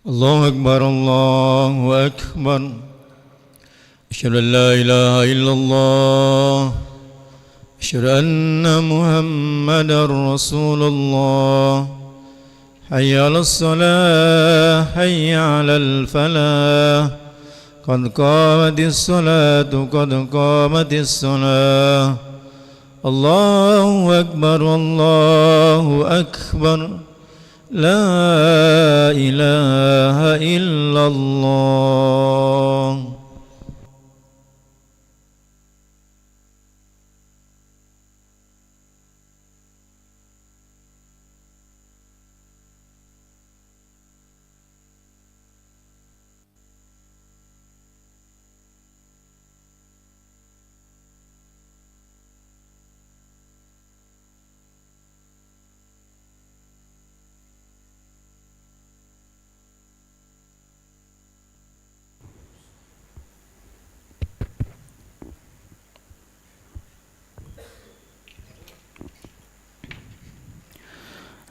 الله أكبر الله أكبر. أشهد أن لا إله إلا الله. أشهد أن محمدا رسول الله. حي على الصلاة حي على الفلاح. قد قامت الصلاة قد قامت الصلاة. الله أكبر الله أكبر. لا إله إلا الله.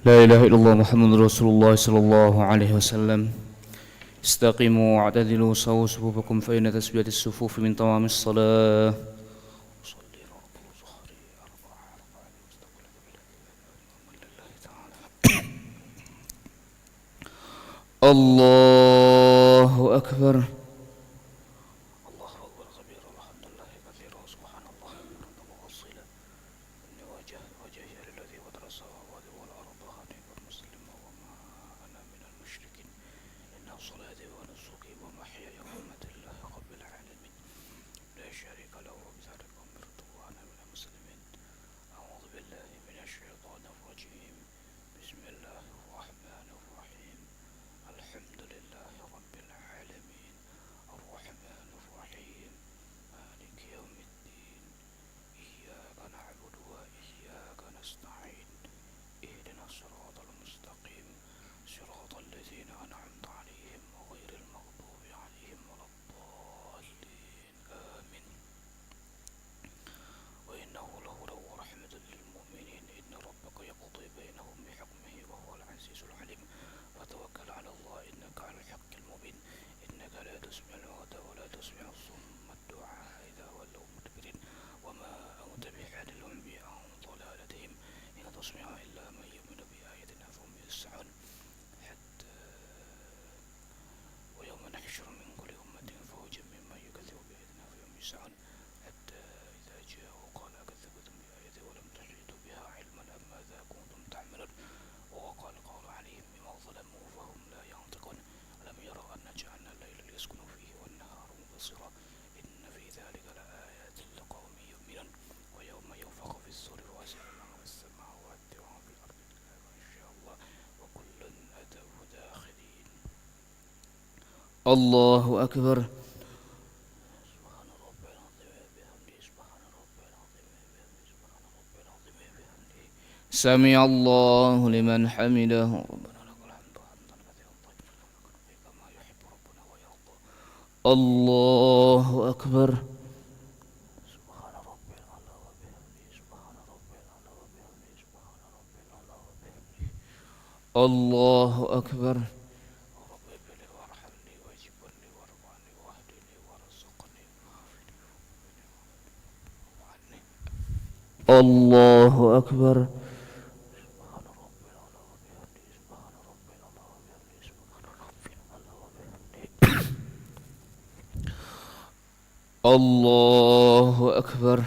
لا إله إلا الله محمد رسول الله صلى الله عليه وسلم. استقيموا واعتدلوا سووا صفوفكم فإن تسوية الصفوف من تمام الصلاة. الله أكبر. الله أكبر. سمع الله لمن حمده. الله أكبر. الله أكبر. الله أكبر. الله أكبر.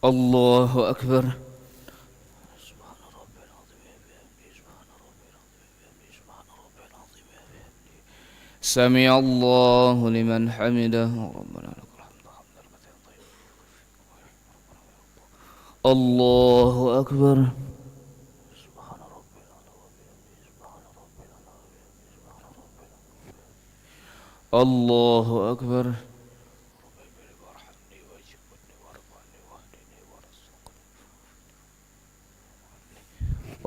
Allahu Akbar. Sami Allahu liman hamidah. Rabbana lakal hamdu hamdan katsiran thayyiban. Allahu Akbar. Allahu Akbar.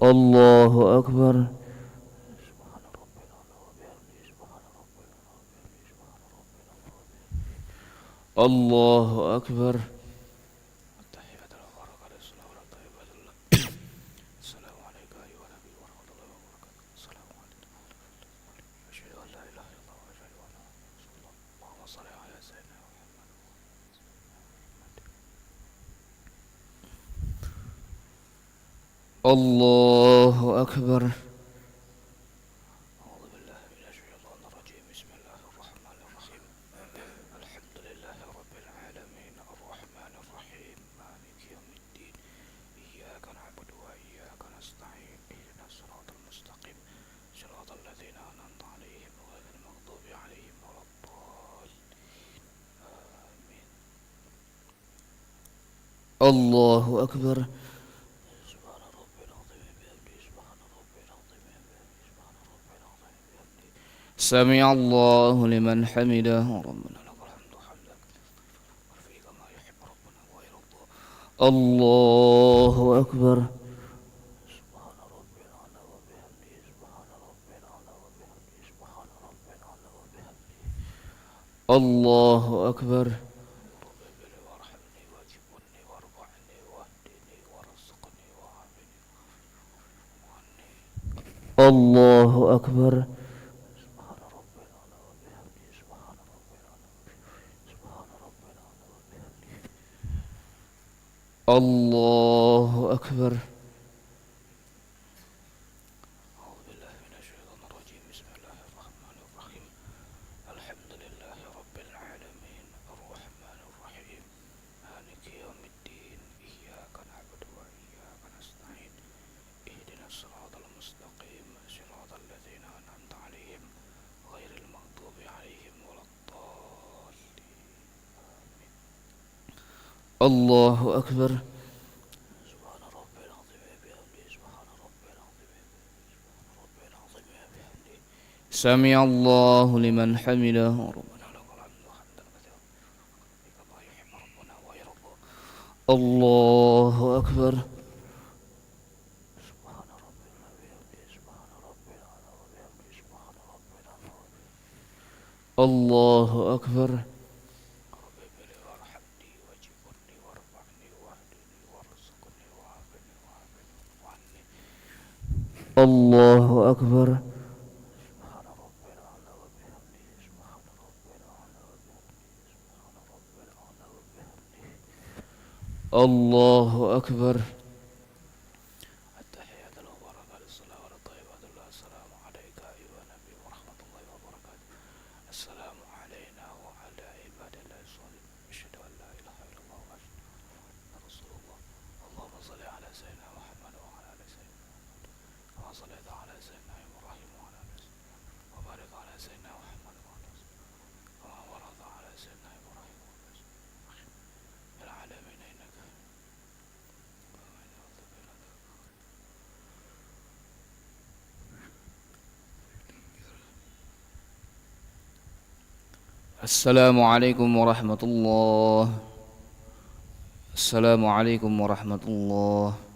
Allahu Akbar. Allahu Akbar. Allahu Akbar. Allahu Akbar. Sami Allahu liman hamidah. Rabbana lakal hamdu hamdan kama yuhibbu rabbuna wa yarda. Allahu Akbar. Allahu Akbar. Allahu Akbar. Allahu Akbar. Allahu Akbar. Sami Allahu liman hamidah. Rabbana lakal hamdu hamdan katsiran kama yuhibbu rabbuna wa yarda. Allahu Akbar. Allahu Akbar. Allahu Akbar. Allahu Akbar. Assalamualaikum warahmatullahi. Assalamualaikum warahmatullahi.